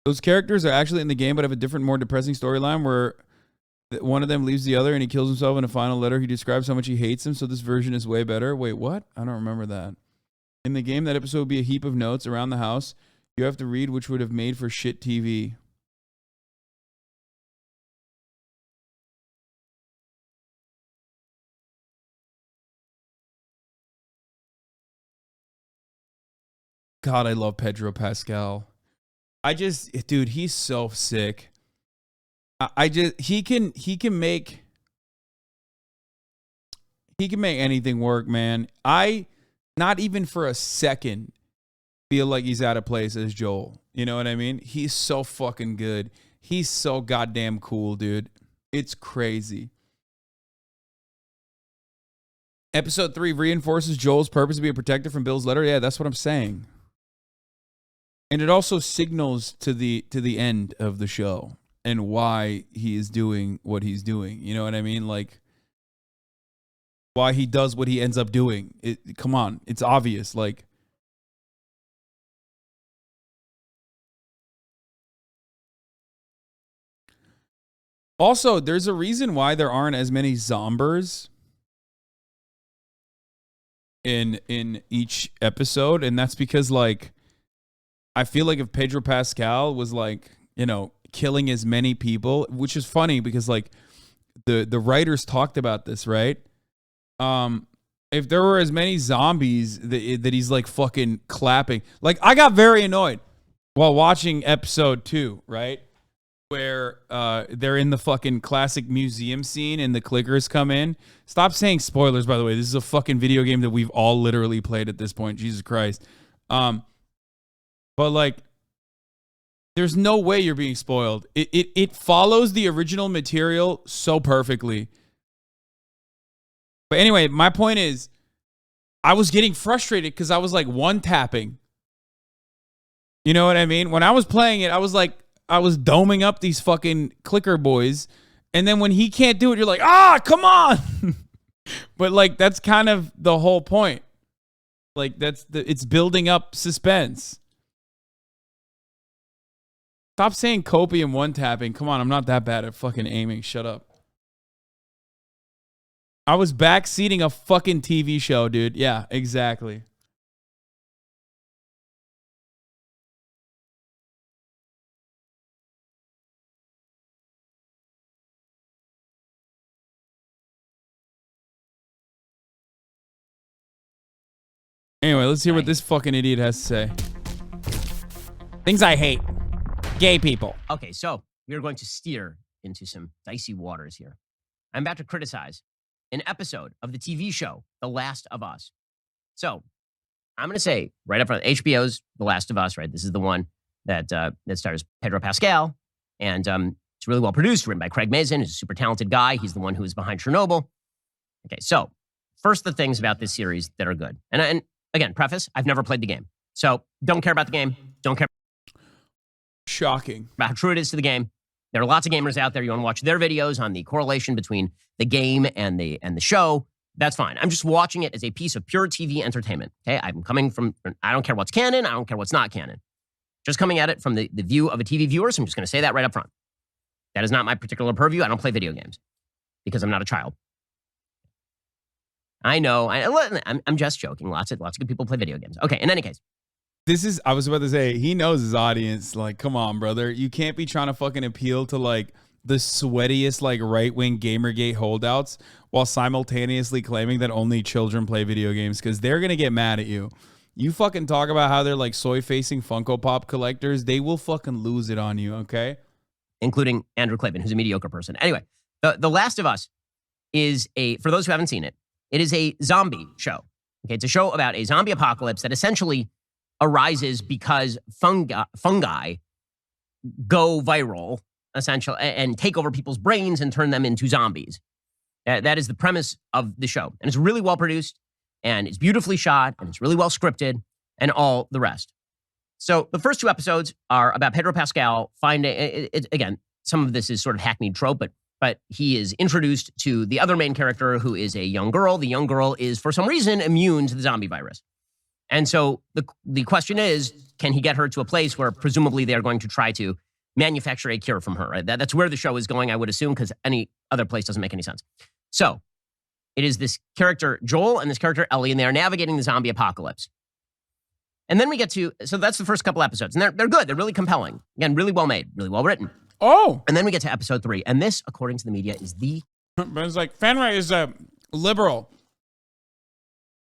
Those characters are actually in the game, but have a different, more depressing storyline where one of them leaves the other and he kills himself in a final letter. He describes how much he hates him, so this version is way better. Wait, what? I don't remember that. In the game, that episode would be a heap of notes around the house you have to read, which would have made for shit TV. God, I love Pedro Pascal. Dude, he's so sick. He can make anything work, man. Not even for a second feel like he's out of place as Joel. You know what I mean? He's so fucking good. He's so goddamn cool, dude. It's crazy. Episode 3 reinforces Joel's purpose to be a protector from Bill's letter. Yeah, that's what I'm saying. And it also signals to the end of the show and why he is doing what he's doing. You know what I mean? Like, why he does what he ends up doing. Come on, it's obvious. Like, also, there's a reason why there aren't as many zombies in each episode, and that's because, like, I feel like if Pedro Pascal was, like, you know, killing as many people, which is funny because, like, the writers talked about this, right? If there were as many zombies that he's, like, fucking clapping. Like, I got very annoyed while watching episode 2, right? Where they're in the fucking classic museum scene and the clickers come in. Stop saying spoilers, by the way. This is a fucking video game that we've all literally played at this point. Jesus Christ. But, like, there's no way you're being spoiled. It follows the original material so perfectly. But anyway, my point is, I was getting frustrated because I was, like, one-tapping. You know what I mean? When I was playing it, I was like, I was doming up these fucking clicker boys. And then when he can't do it, you're like, come on. But, like, that's kind of the whole point. Like, it's building up suspense. Stop saying Kopi and one-tapping. Come on, I'm not that bad at fucking aiming. Shut up. I was backseating a fucking TV show, dude. Yeah, exactly. Anyway, let's hear what this fucking idiot has to say. Things I hate. Gay people. Okay, so we are going to steer into some dicey waters here. I'm about to criticize an episode of the TV show, The Last of Us. So I'm going to say right up front, HBO's The Last of Us, right? This is the one that stars Pedro Pascal. And it's really well produced, written by Craig Mazin, who's a super talented guy. He's the one who is behind Chernobyl. Okay, so first the things about this series that are good. And again, preface, I've never played the game. So don't care about the game. Don't care. Shocking. About how true it is to the game. There are lots of gamers out there. You want to watch their videos on the correlation between the game and the show. That's fine. I'm just watching it as a piece of pure TV entertainment. Okay, I'm coming from, I don't care what's canon. I don't care what's not canon. Just coming at it from the view of a TV viewer. So I'm just going to say that right up front. That is not my particular purview. I don't play video games because I'm not a child. I know. I'm just joking. Lots of good people play video games. Okay, in any case. I was about to say, he knows his audience. Like, come on, brother. You can't be trying to fucking appeal to, like, the sweatiest, like, right-wing Gamergate holdouts while simultaneously claiming that only children play video games, because they're going to get mad at you. You fucking talk about how they're, like, soy-facing Funko Pop collectors. They will fucking lose it on you, okay? Including Andrew Clavin, who's a mediocre person. Anyway, The Last of Us is for those who haven't seen it, it is a zombie show. Okay, it's a show about a zombie apocalypse that essentially arises because fungi go viral, essentially, and take over people's brains and turn them into zombies. That is the premise of the show. And it's really well produced, and it's beautifully shot, and it's really well scripted, and all the rest. So the first 2 episodes are about Pedro Pascal finding, again, some of this is sort of hackneyed trope, but he is introduced to the other main character, who is a young girl. The young girl is, for some reason, immune to the zombie virus. And so the question is, can he get her to a place where presumably they're going to try to manufacture a cure from her? Right? That's where the show is going, I would assume, because any other place doesn't make any sense. So it is this character Joel and this character Ellie, and they are navigating the zombie apocalypse. And then we get to, so that's the first couple episodes, and they're good. They're really compelling. Again, really well made, really well written. Oh. And then we get to episode 3, and this, according to the media, is the... But it's like, Fenway is a liberal.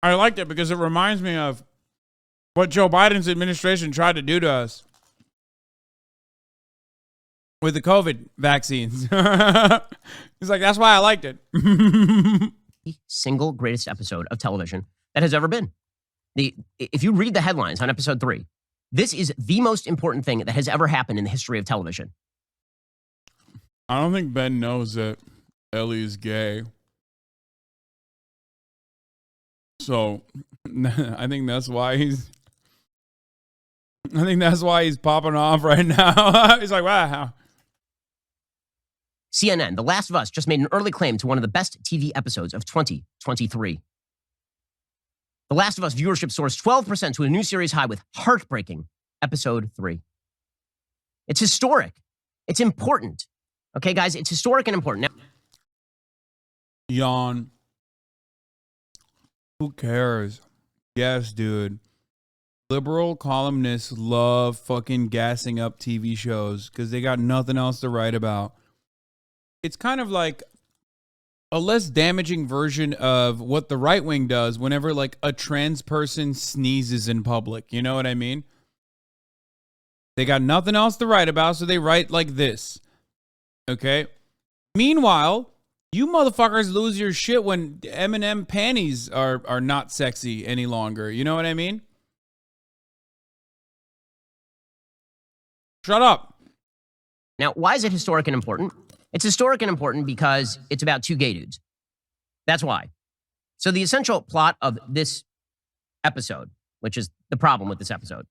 I liked it because it reminds me of what Joe Biden's administration tried to do to us with the COVID vaccines. He's like, that's why I liked it. The single greatest episode of television that has ever been. If you read the headlines on episode 3, this is the most important thing that has ever happened in the history of television. I don't think Ben knows that Ellie is gay. So I think that's why he's popping off right now. He's like, wow. CNN, The Last of Us, just made an early claim to one of the best TV episodes of 2023. The Last of Us viewership soars 12% to a new series high with heartbreaking episode 3. It's historic. It's important. Okay, guys, it's historic and important. Now, yawn. Who cares? Yes, dude. Liberal columnists love fucking gassing up TV shows because they got nothing else to write about. It's kind of like a less damaging version of what the right wing does whenever like a trans person sneezes in public. You know what I mean? They got nothing else to write about, so they write like this. Okay? Meanwhile, you motherfuckers lose your shit when M&M panties are not sexy any longer. You know what I mean? Shut up. Now, why is it historic and important? It's historic and important because it's about 2 gay dudes. That's why. So the essential plot of this episode, which is the problem with this episode,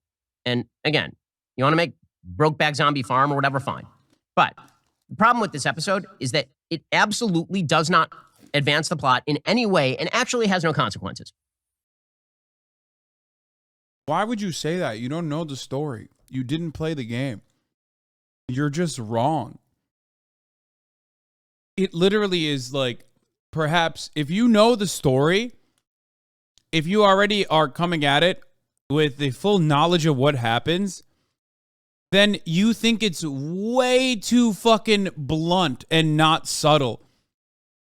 and again, you want to make Brokeback Zombie Farm or whatever, fine. But the problem with this episode is that it absolutely does not advance the plot in any way and actually has no consequences. Why would you say that? You don't know the story. You didn't play the game. You're just wrong. It literally is like, perhaps if you know the story, if you already are coming at it with the full knowledge of what happens, then you think it's way too fucking blunt and not subtle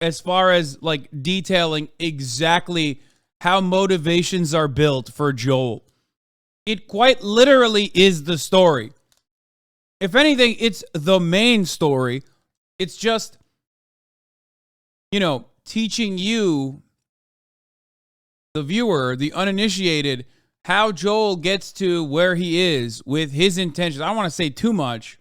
as far as like detailing exactly how motivations are built for Joel. It quite literally is the story. If anything, it's the main story. It's just, you know, teaching you, the viewer, the uninitiated, how Joel gets to where he is with his intentions. I don't want to say too much.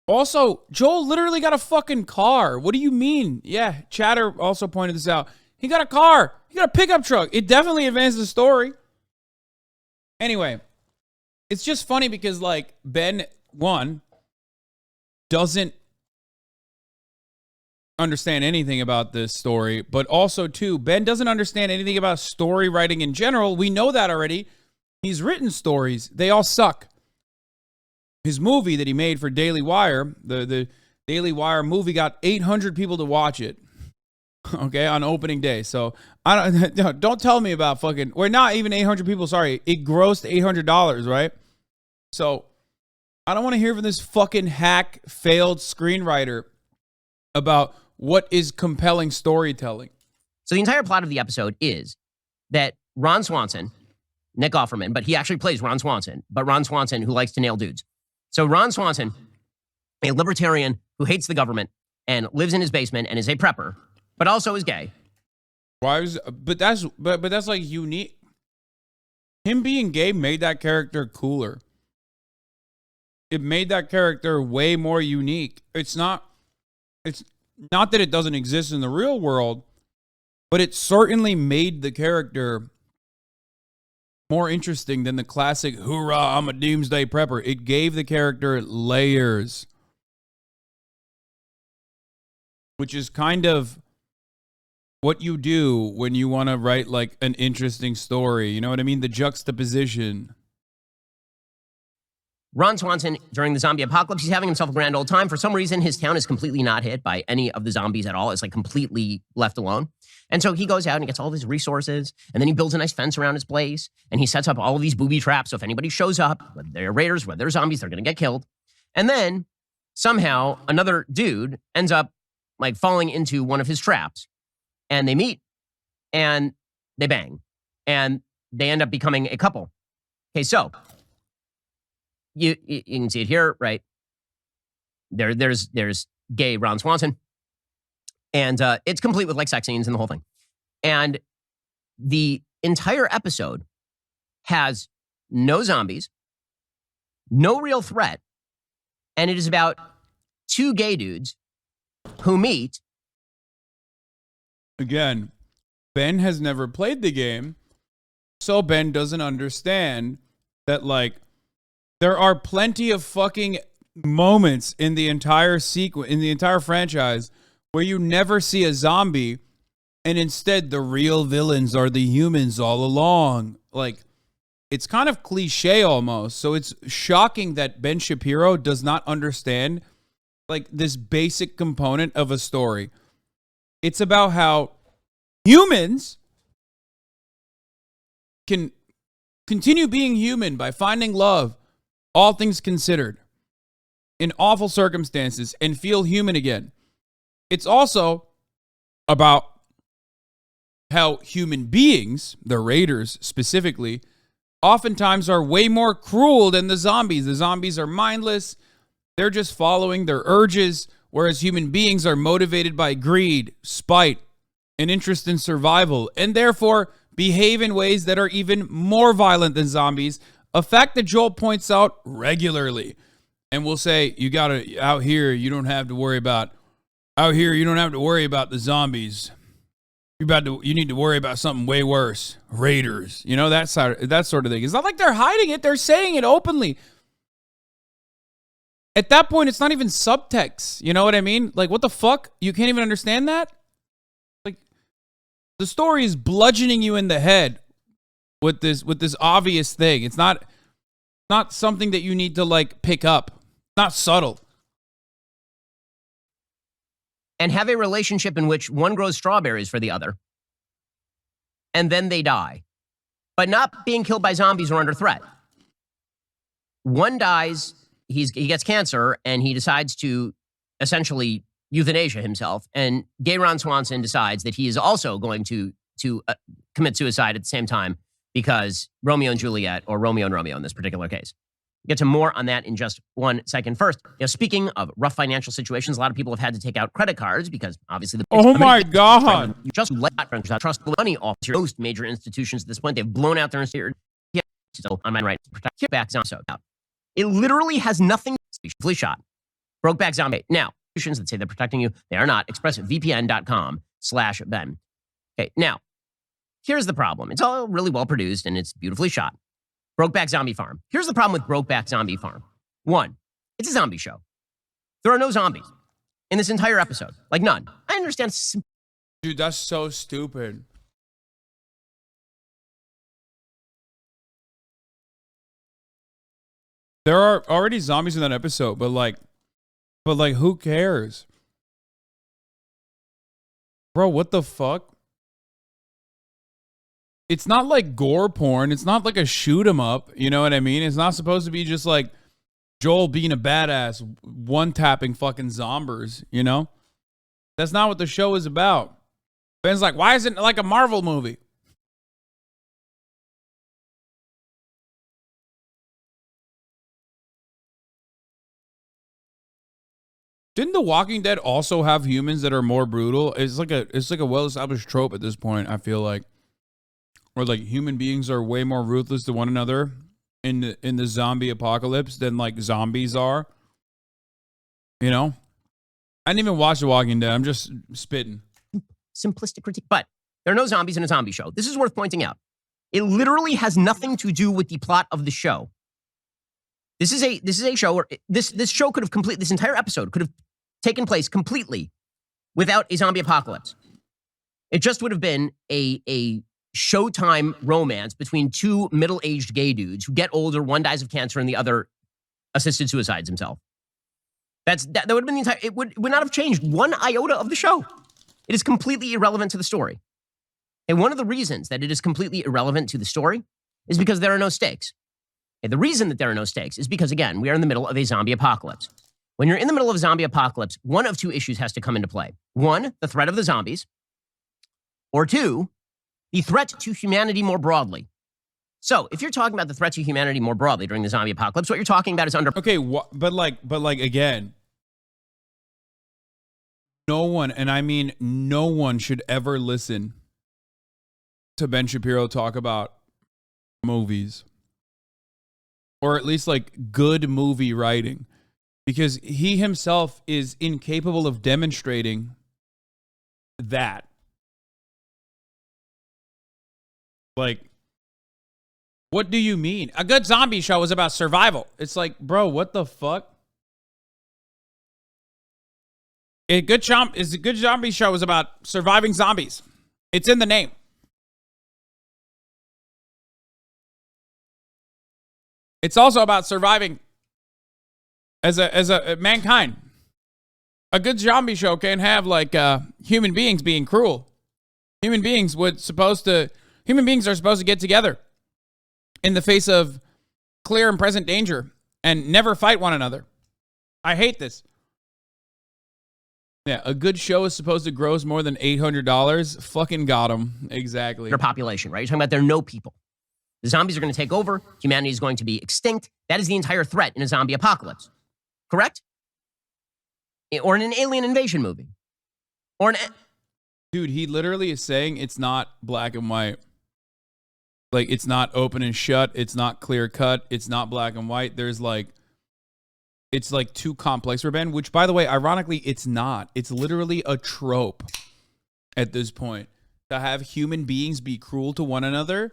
Also, Joel literally got a fucking car. What do you mean? Yeah, Chatter also pointed this out. He got a car. He got a pickup truck. It definitely advances the story. Anyway, it's just funny because, like, Ben, one, doesn't understand anything about this story, but also, two, Ben doesn't understand anything about story writing in general. We know that already. He's written stories. They all suck. His movie that he made for Daily Wire, the Daily Wire movie, got 800 people to watch it. Okay, on opening day. So don't tell me about fucking, we're not even 800 people. Sorry, it grossed $800, right? So I don't want to hear from this fucking hack failed screenwriter about what is compelling storytelling. So the entire plot of the episode is that Ron Swanson, Nick Offerman, but he actually plays Ron Swanson, but Ron Swanson who likes to nail dudes. So Ron Swanson, a libertarian who hates the government and lives in his basement and is a prepper, but also is gay. Why was? But that's like unique. Him being gay made that character cooler. It made that character way more unique. It's not that it doesn't exist in the real world, but it certainly made the character more interesting than the classic "hoorah, I'm a doomsday prepper." It gave the character layers, which is kind of what you do when you want to write like an interesting story. You know what I mean? The juxtaposition. Ron Swanson, during the zombie apocalypse, he's having himself a grand old time. For some reason, his town is completely not hit by any of the zombies at all. It's like completely left alone. And so he goes out and he gets all of his resources, and then he builds a nice fence around his place, and he sets up all of these booby traps. So if anybody shows up, whether they're raiders, whether they're zombies, they're going to get killed. And then somehow another dude ends up like falling into one of his traps, and they meet and they bang, and they end up becoming a couple. Okay, so you can see it here, right? There's gay Ron Swanson, and it's complete with like sex scenes and the whole thing. And the entire episode has no zombies, no real threat, and it is about two gay dudes who meet. Again, Ben has never played the game, so Ben doesn't understand that, like, there are plenty of fucking moments in the entire sequence, in the entire franchise, where you never see a zombie, and instead the real villains are the humans all along. Like, it's kind of cliche almost. So it's shocking that Ben Shapiro does not understand, like, this basic component of a story. It's about how humans can continue being human by finding love, all things considered, in awful circumstances, and feel human again. It's also about how human beings, the raiders specifically, oftentimes are way more cruel than the zombies. The zombies are mindless. They're just following their urges, whereas human beings are motivated by greed, spite, and interest in survival, and therefore behave in ways that are even more violent than zombies, a fact that Joel points out regularly. And we'll say, you gotta, out here, you don't have to worry about the zombies. You need to worry about something way worse. Raiders. You know, that sort of thing. It's not like they're hiding it. They're saying it openly. At that point, it's not even subtext. You know what I mean? Like, what the fuck? You can't even understand that? Like, the story is bludgeoning you in the head with this obvious thing. It's not something that you need to, like, pick up. Not subtle. And have a relationship in which one grows strawberries for the other, and then they die, but not being killed by zombies or under threat. One dies, he gets cancer, and he decides to essentially euthanasia himself. And gay Ron Swanson decides that he is also going to commit suicide at the same time, because Romeo and Juliet, or Romeo and Romeo in this particular case. Get to more on that in just 1 second. First, speaking of rough financial situations, a lot of people have had to take out credit cards because obviously oh my God. Just let trust money off to most major institutions at this point. They've blown out their institutions. So on my right, protect back zombie. It literally has nothing to be shot. Brokeback Zombie. Now, institutions that say they're protecting you, they are not. ExpressVPN.com/Ben. Okay, now, here's the problem. It's all really well produced and it's beautifully shot. Brokeback Zombie Farm. Here's the problem with Brokeback Zombie Farm. One, it's a zombie show. There are no zombies in this entire episode. Like, none. I understand. Dude, that's so stupid. There are already zombies in that episode, but who cares? Bro, what the fuck? It's not like gore porn. It's not like a shoot 'em up. You know what I mean? It's not supposed to be just like Joel being a badass, one-tapping fucking zombies, you know? That's not what the show is about. Ben's like, why isn't it like a Marvel movie? Didn't The Walking Dead also have humans that are more brutal? It's like a well-established trope at this point, I feel like. Or like human beings are way more ruthless to one another in the zombie apocalypse than like zombies are. You know? I didn't even watch The Walking Dead. I'm just spitting. Simplistic critique. But there are no zombies in a zombie show. This is worth pointing out. It literally has nothing to do with the plot of the show. This is a show where this show could have this entire episode could have taken place completely without a zombie apocalypse. It just would have been a Showtime romance between two middle-aged gay dudes who get older, one dies of cancer and the other assisted suicides himself. That would have been the entire, it would not have changed one iota of the show. It is completely irrelevant to the story. And one of the reasons that it is completely irrelevant to the story is because there are no stakes. And the reason that there are no stakes is because, again, we are in the middle of a zombie apocalypse. When you're in the middle of a zombie apocalypse, one of two issues has to come into play. One, the threat of the zombies. Or two, the threat to humanity more broadly. So if you're talking about the threat to humanity more broadly during the zombie apocalypse, what you're talking about is under... Okay, but like again, no one, and I mean no one, should ever listen to Ben Shapiro talk about movies, or at least like good movie writing, because he himself is incapable of demonstrating that. Like, what do you mean? A good zombie show is about survival. It's like, bro, what the fuck? A good zombie show is about surviving zombies. It's in the name. It's also about surviving as a mankind. A good zombie show can't have like human beings being cruel. Human beings are supposed to get together in the face of clear and present danger and never fight one another. I hate this. Yeah, a good show is supposed to gross more than $800. Fucking got him. Exactly. Their population, right? You're talking about there are no people. The zombies are going to take over. Humanity is going to be extinct. That is the entire threat in a zombie apocalypse. Correct? Or in an alien invasion movie. Or Dude, he literally is saying it's not black and white. Like, it's not open and shut. It's not clear cut. It's not black and white. There's like, it's like too complex for Ben, which, by the way, ironically, it's not. It's literally a trope at this point to have human beings be cruel to one another,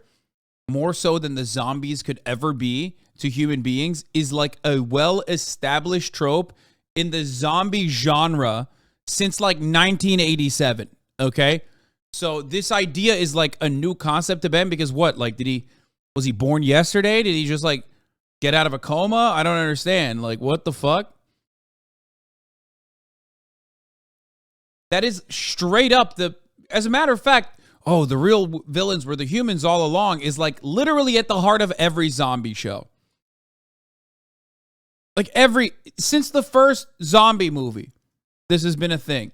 more so than the zombies could ever be to human beings, is like a well-established trope in the zombie genre since like 1987. Okay? So this idea is like a new concept to Ben, because what? Like, was he born yesterday? Did he just like get out of a coma? I don't understand. Like, what the fuck? That is straight up as a matter of fact, the real villains were the humans all along is like literally at the heart of every zombie show. Like since the first zombie movie, this has been a thing.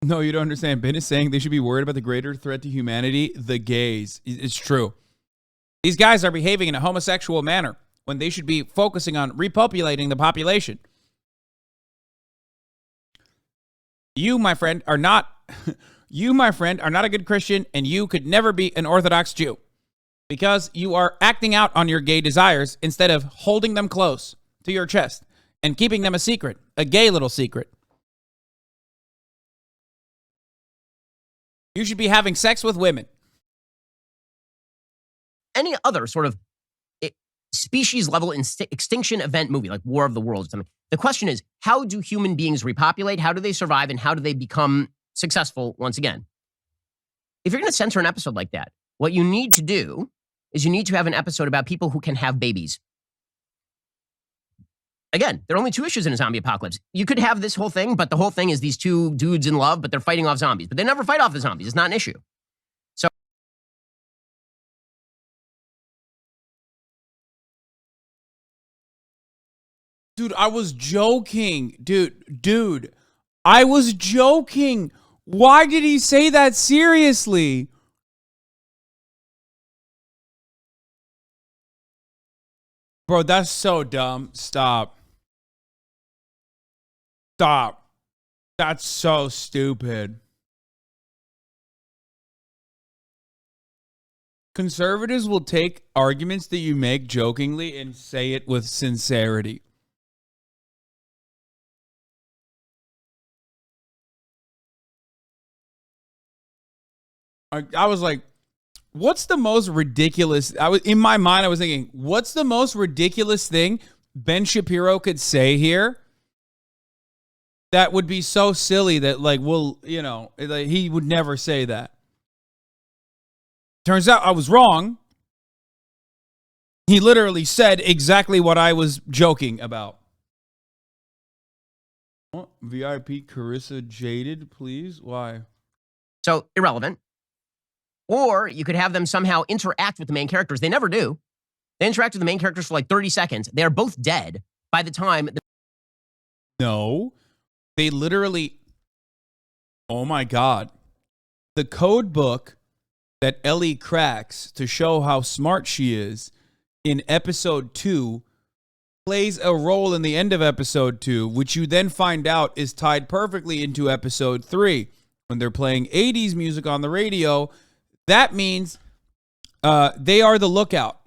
No, you don't understand. Ben is saying they should be worried about the greater threat to humanity, the gays. It's true. These guys are behaving in a homosexual manner when they should be focusing on repopulating the population. You, my friend, are not a good Christian, and you could never be an Orthodox Jew because you are acting out on your gay desires instead of holding them close to your chest and keeping them a secret, a gay little secret. You should be having sex with women. any other sort of species level extinction event movie, like War of the Worlds or something. The question is, how do human beings repopulate? How do they survive? And how do they become successful once again? If you're going to censor an episode like that, what you need to do is you need to have an episode about people who can have babies. Again, there are only two issues in a zombie apocalypse. You could have this whole thing, but the whole thing is these two dudes in love, but they're fighting off zombies. But they never fight off the zombies. It's not an issue. So, dude, I was joking. Dude, I was joking. Why did he say that seriously? Bro, that's so dumb. Stop. That's so stupid. Conservatives will take arguments that you make jokingly and say it with sincerity. I was like, what's the most ridiculous? In my mind, I was thinking, what's the most ridiculous thing Ben Shapiro could say here that would be so silly that, like, well, you know, like, he would never say that. Turns out I was wrong. He literally said exactly what I was joking about. Oh, VIP Carissa Jaded, please. Why? So irrelevant. Or you could have them somehow interact with the main characters. They never do. They interact with the main characters for like 30 seconds. They're both dead by the time. No. They literally. Oh my God. The code book that Ellie cracks to show how smart she is in episode 2 plays a role in the end of episode 2, which you then find out is tied perfectly into episode 3. When they're playing 80s music on the radio, that means they are the lookout.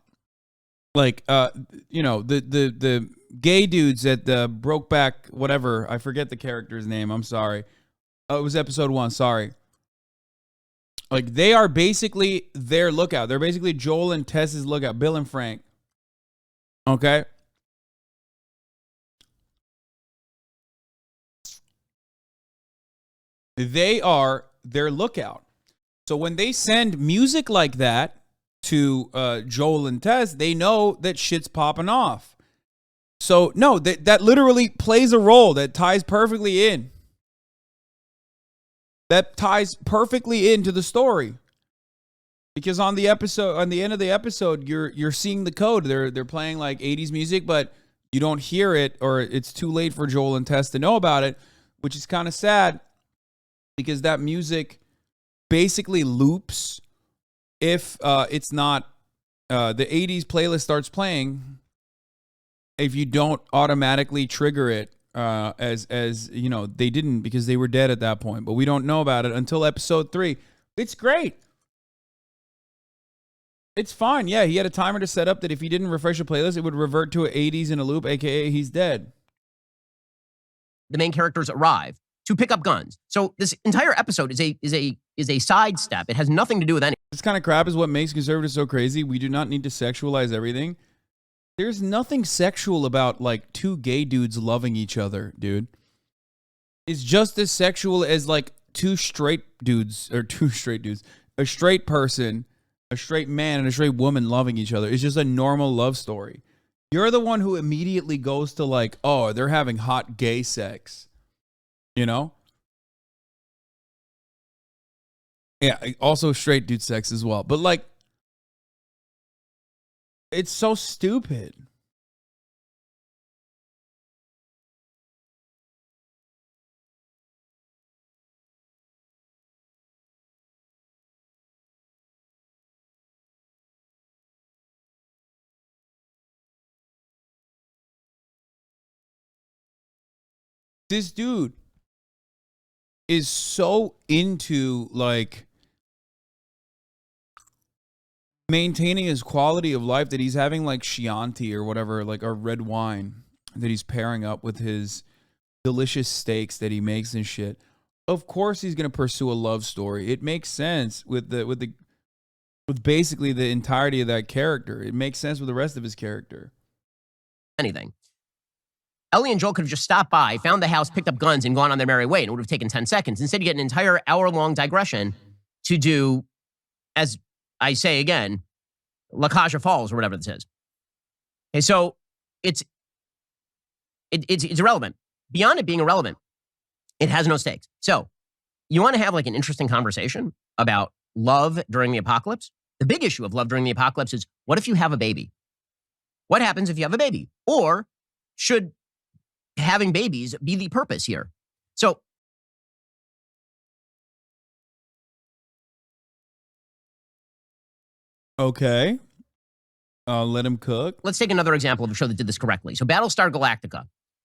Like, you know, the gay dudes at the Brokeback, whatever. I forget the character's name. I'm sorry. Oh, it was episode 1. Sorry. Like, they are basically their lookout. They're basically Joel and Tess's lookout. Bill and Frank. Okay? They are their lookout. So when they send music like that to Joel and Tess, they know that shit's popping off. So, no, that literally plays a role that ties perfectly in. That ties perfectly into the story. Because on the episode, on the end of the episode, you're seeing the code. They're playing like 80s music, but you don't hear it, or it's too late for Joel and Tess to know about it, which is kind of sad because that music basically loops if it's not the 80s playlist starts playing if you don't automatically trigger it as you know, they didn't because they were dead at that point, but we don't know about it until episode 3. It's great. It's fine. Yeah, he had a timer to set up that if he didn't refresh the playlist, it would revert to an 80s in a loop, aka he's dead. The main characters arrive to pick up guns. So this entire episode is a sidestep. It has nothing to do with anything. This kind of crap is what makes conservatives so crazy. We do not need to sexualize everything. There's nothing sexual about like two gay dudes loving each other, dude. It's just as sexual as like two straight dudes, a straight person, a straight man, and a straight woman loving each other. It's just a normal love story. You're the one who immediately goes to like, oh, they're having hot gay sex. You know? Yeah, also straight dude sex as well. But like, it's so stupid. This dude is so into like maintaining his quality of life that he's having like Chianti or whatever, like a red wine that he's pairing up with his delicious steaks that he makes and shit. Of course he's going to pursue a love story. It makes sense with basically the entirety of that character. It makes sense with the rest of his character. Anything. Ellie and Joel could have just stopped by, found the house, picked up guns, and gone on their merry way, and it would have taken 10 seconds. Instead, you get an entire hour-long digression to do, as I say again, La Caja Falls or whatever this is. Okay, so it's irrelevant. Beyond it being irrelevant, it has no stakes. So you want to have like an interesting conversation about love during the apocalypse? The big issue of love during the apocalypse is, what if you have a baby? What happens if you have a baby? Or should having babies be the purpose here? So okay, let him cook. Let's take another example of a show that did this correctly. So Battlestar Galactica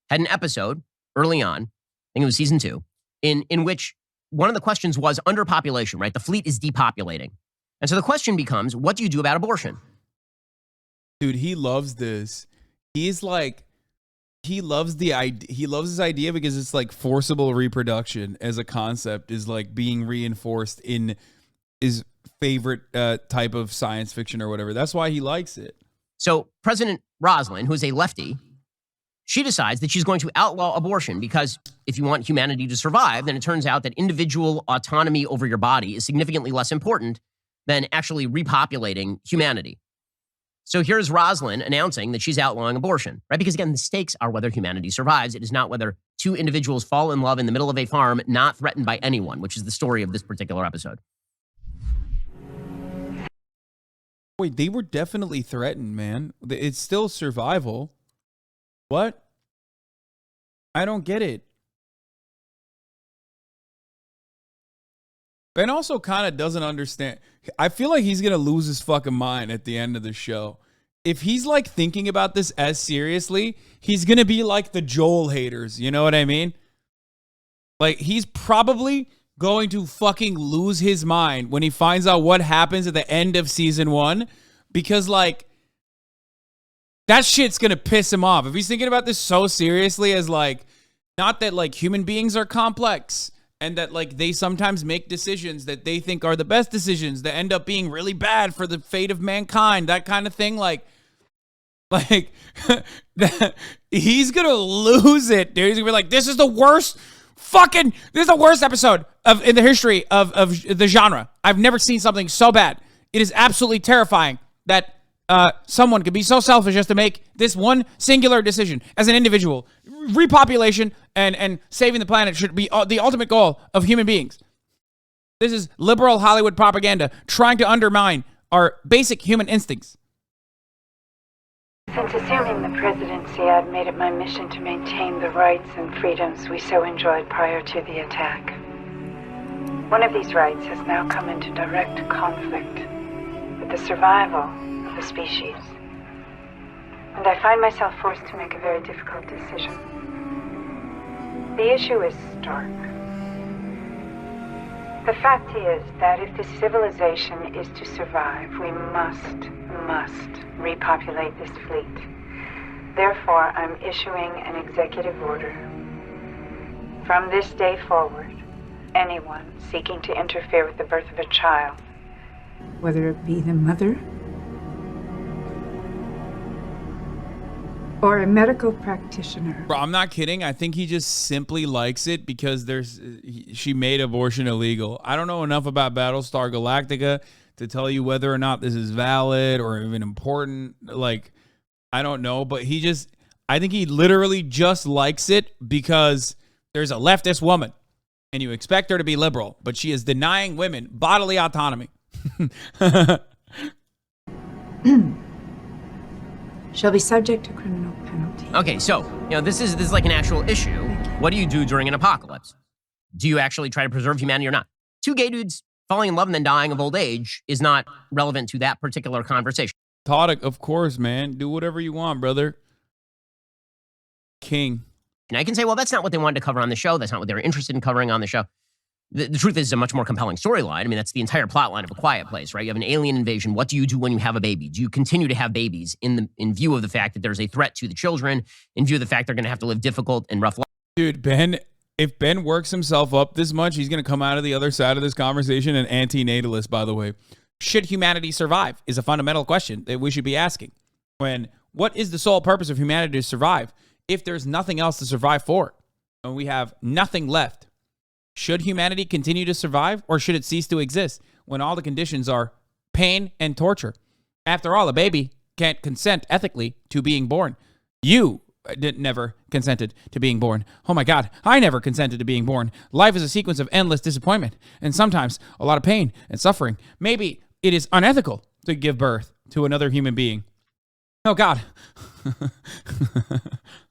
had an episode early on, I think it was season 2, in which one of the questions was underpopulation, right? The fleet is depopulating. And so the question becomes, what do you do about abortion? Dude, he loves this. He's like, he loves the idea. He loves this idea because it's like forcible reproduction as a concept is like being reinforced in, is favorite type of science fiction or whatever. That's why he likes it. So President Rosalind, who is a lefty, she decides that she's going to outlaw abortion because if you want humanity to survive, then it turns out that individual autonomy over your body is significantly less important than actually repopulating humanity. So here's Rosalind announcing that she's outlawing abortion, right? Because again, the stakes are whether humanity survives. It is not whether two individuals fall in love in the middle of a farm, not threatened by anyone, which is the story of this particular episode. Wait, they were definitely threatened, man. It's still survival. What? I don't get it. Ben also kind of doesn't understand. I feel like he's going to lose his fucking mind at the end of the show. If he's like thinking about this as seriously, he's going to be like the Joel haters. You know what I mean? Like, he's probably going to fucking lose his mind when he finds out what happens at the end of season 1, because like that shit's going to piss him off. If he's thinking about this so seriously as like, not that like human beings are complex and that like they sometimes make decisions that they think are the best decisions that end up being really bad for the fate of mankind, that kind of thing, like he's going to lose it, dude. He's going to be like, this is the worst episode in the history of the genre. I've never seen something so bad. It is absolutely terrifying that someone could be so selfish as to make this one singular decision as an individual. Repopulation and saving the planet should be the ultimate goal of human beings. This is liberal Hollywood propaganda trying to undermine our basic human instincts. Since assuming the presidency, I've made it my mission to maintain the rights and freedoms we so enjoyed prior to the attack. One of these rights has now come into direct conflict with the survival of the species. And I find myself forced to make a very difficult decision. The issue is stark. The fact is that if this civilization is to survive, we must repopulate this fleet. Therefore, I'm issuing an executive order. From this day forward, anyone seeking to interfere with the birth of a child, whether it be the mother or a medical practitioner. Bro, I'm not kidding. I think he just simply likes it because she made abortion illegal. I don't know enough about Battlestar Galactica to tell you whether or not this is valid or even important. Like, I don't know, but I think he literally just likes it because there's a leftist woman and you expect her to be liberal, but she is denying women bodily autonomy. Shall be subject to criminal penalty. Okay, so, this is like an actual issue. What do you do during an apocalypse? Do you actually try to preserve humanity or not? Two gay dudes falling in love and then dying of old age is not relevant to that particular conversation. Todd, of course, man. Do whatever you want, brother. King. And I can say, well, that's not what they wanted to cover on the show. That's not what they were interested in covering on the show. The truth is, it's a much more compelling storyline. I mean, that's the entire plot line of A Quiet Place, right? You have an alien invasion. What do you do when you have a baby? Do you continue to have babies in view of the fact that there's a threat to the children, in view of the fact they're going to have to live difficult and rough lives? Dude, if Ben works himself up this much, he's going to come out of the other side of this conversation an anti-natalist, by the way. Should humanity survive is a fundamental question that we should be asking. What is the sole purpose of humanity to survive if there's nothing else to survive for? And we have nothing left. Should humanity continue to survive or should it cease to exist when all the conditions are pain and torture? After all, a baby can't consent ethically to being born. You never consented to being born. Oh my God, I never consented to being born. Life is a sequence of endless disappointment and sometimes a lot of pain and suffering. Maybe it is unethical to give birth to another human being. Oh God.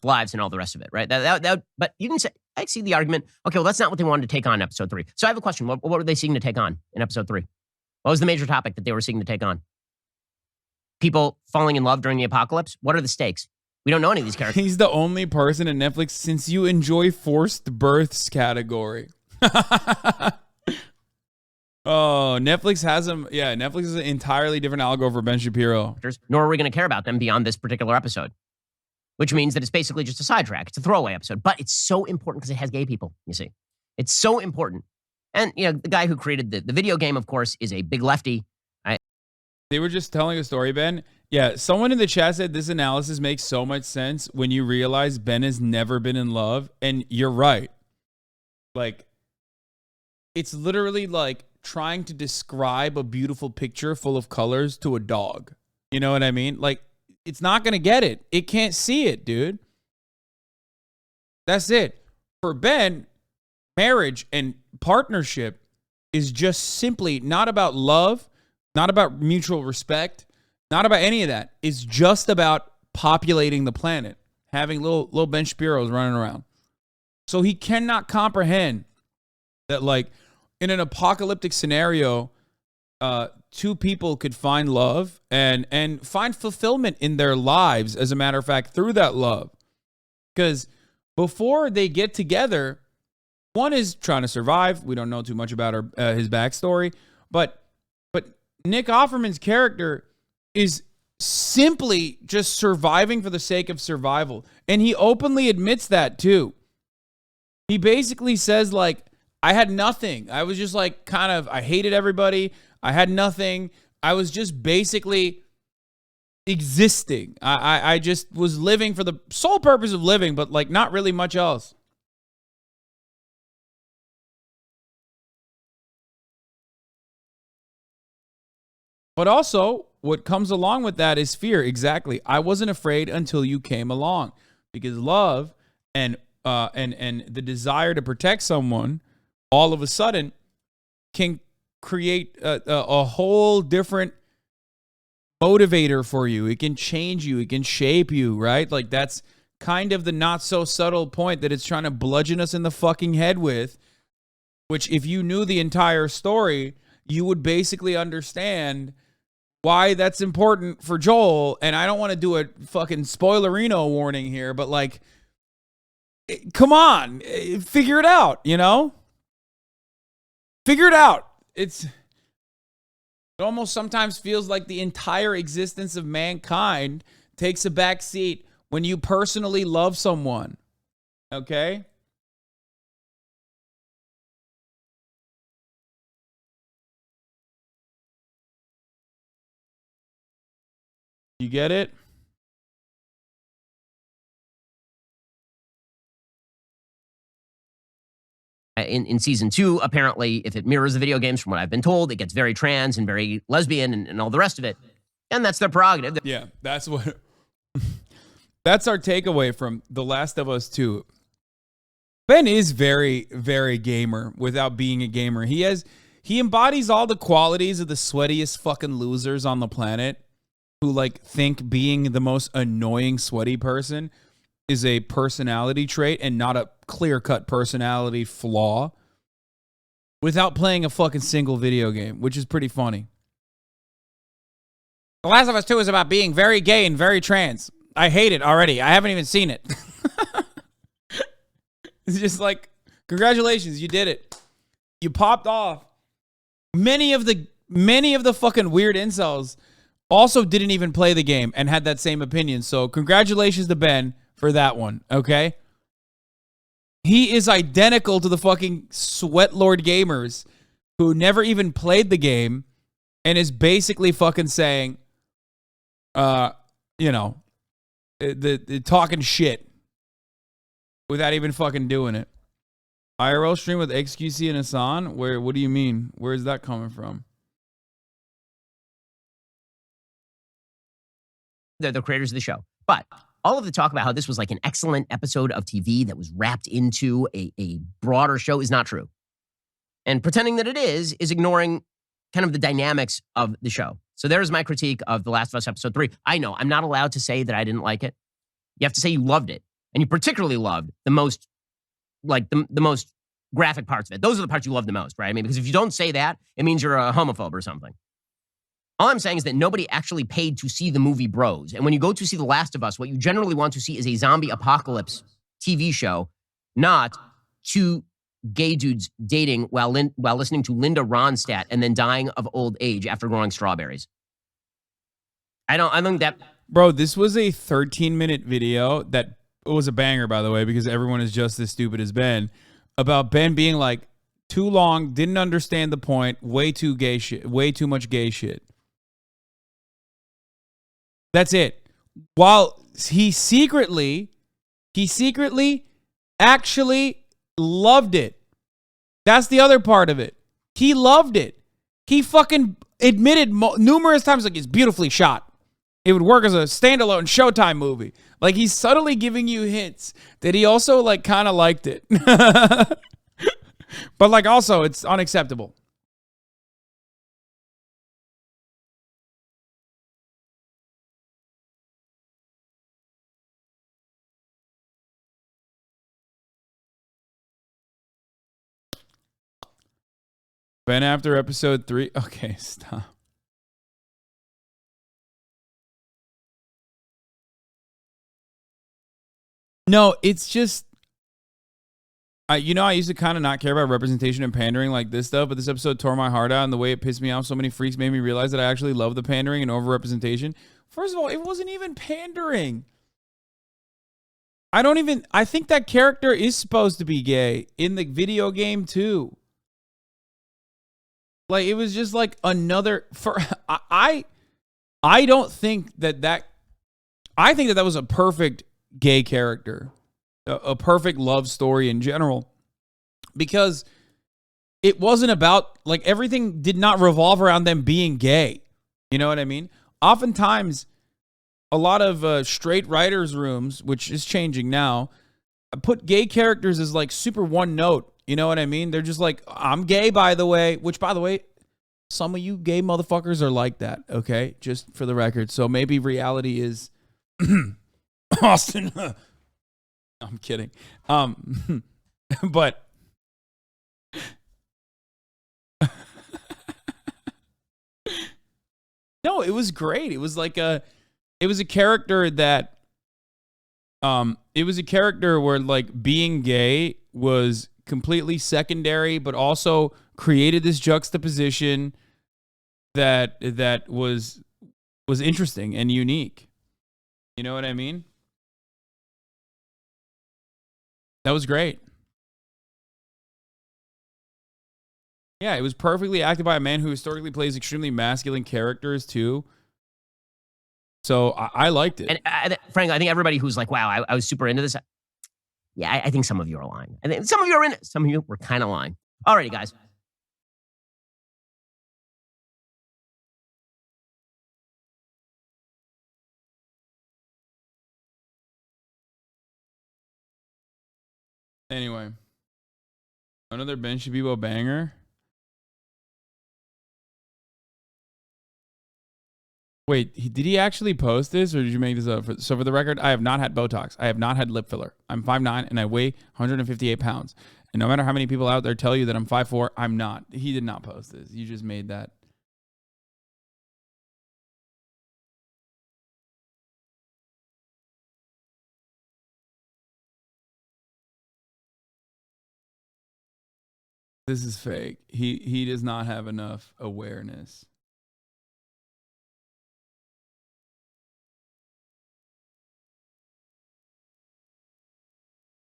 Lives and all the rest of it, right? But you can say, I see the argument. Okay, well, that's not what they wanted to take on in episode 3. So I have a question. What were they seeking to take on in episode 3? What was the major topic that they were seeking to take on? People falling in love during the apocalypse? What are the stakes? We don't know any of these characters. He's the only person in Netflix since you enjoy forced births category. Oh, Netflix has him. Yeah, Netflix is an entirely different algo for Ben Shapiro. Nor are we going to care about them beyond this particular episode, which means that it's basically just a sidetrack. It's a throwaway episode, but it's so important because it has gay people, you see. It's so important. And, you know, the guy who created the video game, of course, is a big lefty. They were just telling a story, Ben. Yeah, someone in the chat said this analysis makes so much sense when you realize Ben has never been in love. And you're right. Like, it's literally like trying to describe a beautiful picture full of colors to a dog. You know what I mean? Like, it's not going to get it. It can't see it, dude. That's it. For Ben, marriage and partnership is just simply not about love, not about mutual respect, not about any of that. It's just about populating the planet, having little Ben Shapiros running around. So he cannot comprehend that, like, in an apocalyptic scenario, two people could find love and find fulfillment in their lives, as a matter of fact, through that love. Because before they get together, one is trying to survive. We don't know too much about his backstory, but Nick Offerman's character is simply just surviving for the sake of survival. And he openly admits that too. He basically says, like, I had nothing. I was just like I hated everybody. I had nothing. I was just basically existing. I just was living for the sole purpose of living, but like not really much else. But also, what comes along with that is fear. Exactly. I wasn't afraid until you came along, because love and the desire to protect someone all of a sudden can create a whole different motivator for you. It can change you. It can shape you, right? Like, that's kind of the not so subtle point that it's trying to bludgeon us in the fucking head with, which if you knew the entire story, you would basically understand why that's important for Joel. And I don't want to do a fucking spoilerino warning here, but like, come on, figure it out, you know? Figure it out. It almost sometimes feels like the entire existence of mankind takes a back seat when you personally love someone. Okay? You get it? In season 2, apparently, if it mirrors the video games, from what I've been told, it gets very trans and very lesbian and all the rest of it. And that's their prerogative. Yeah, that's what... That's our takeaway from The Last of Us 2. Ben is very, very gamer without being a gamer. He embodies all the qualities of the sweatiest fucking losers on the planet, who like think being the most annoying sweaty person is a personality trait and not a clear-cut personality flaw, without playing a fucking single video game, which is pretty funny. The Last of Us 2 is about being very gay and very trans. I hate it already. I haven't even seen it. It's just like, congratulations, you did it. You popped off. Many of the fucking weird incels also didn't even play the game and had that same opinion. So congratulations to Ben for that one, okay? He is identical to the fucking sweatlord gamers who never even played the game and is basically fucking saying, you know, the talking shit without even fucking doing it. IRL stream with XQC and Hassan? What do you mean? Where is that coming from? They're the creators of the show. But all of the talk about how this was like an excellent episode of TV that was wrapped into a broader show is not true. And pretending that it is ignoring kind of the dynamics of the show. So there's my critique of The Last of Us Episode 3. I know, I'm not allowed to say that I didn't like it. You have to say you loved it. And you particularly loved the most, like the most graphic parts of it. Those are the parts you love the most, right? I mean, because if you don't say that, it means you're a homophobe or something. All I'm saying is that nobody actually paid to see the movie Bros. And when you go to see The Last of Us, what you generally want to see is a zombie apocalypse TV show, not two gay dudes dating while listening to Linda Ronstadt and then dying of old age after growing strawberries. I think that... Bro, this was a 13-minute video that was a banger, by the way, because everyone is just as stupid as Ben, about Ben being like, too long, didn't understand the point, way too gay shit, way too much gay shit. That's it. While he secretly actually loved it. That's the other part of it. He loved it. He fucking admitted numerous times, like, it's beautifully shot. It would work as a standalone Showtime movie. Like, he's subtly giving you hints that he also, like, kind of liked it. But, like, also, it's unacceptable. Ben after episode 3. Okay, stop. No, it's just, I used to kind of not care about representation and pandering like this stuff, but this episode tore my heart out, and the way it pissed me off so many freaks made me realize that I actually love the pandering and overrepresentation. First of all, it wasn't even pandering. I think that character is supposed to be gay in the video game too. Like, it was just like another, I don't think that I think that was a perfect gay character, a perfect love story in general, because it wasn't about, like, everything did not revolve around them being gay. You know what I mean? Oftentimes, a lot of straight writers' rooms, which is changing now, put gay characters as, like, super one note. You know what I mean? They're just like, I'm gay, by the way, which, by the way, some of you gay motherfuckers are like that, okay? Just for the record. So maybe reality is Austin. I'm kidding. But no, it was great. It was a character that it was a character where, like, being gay was completely secondary, but also created this juxtaposition that was interesting and unique. You know what I mean? That was great. Yeah, it was perfectly acted by a man who historically plays extremely masculine characters too. So I liked it. And Frank, I think everybody who's like, wow, I was super into this. Yeah, I think some of you are lying. I think some of you are in it. Some of you were kind of lying. Alrighty, guys. Anyway, another Ben Shabibo banger. Wait, did he actually post this, or did you make this up? So for the record, I have not had Botox. I have not had lip filler. I'm 5'9", and I weigh 158 pounds. And no matter how many people out there tell you that I'm 5'4", I'm not. He did not post this. You just made that. This is fake. He does not have enough awareness.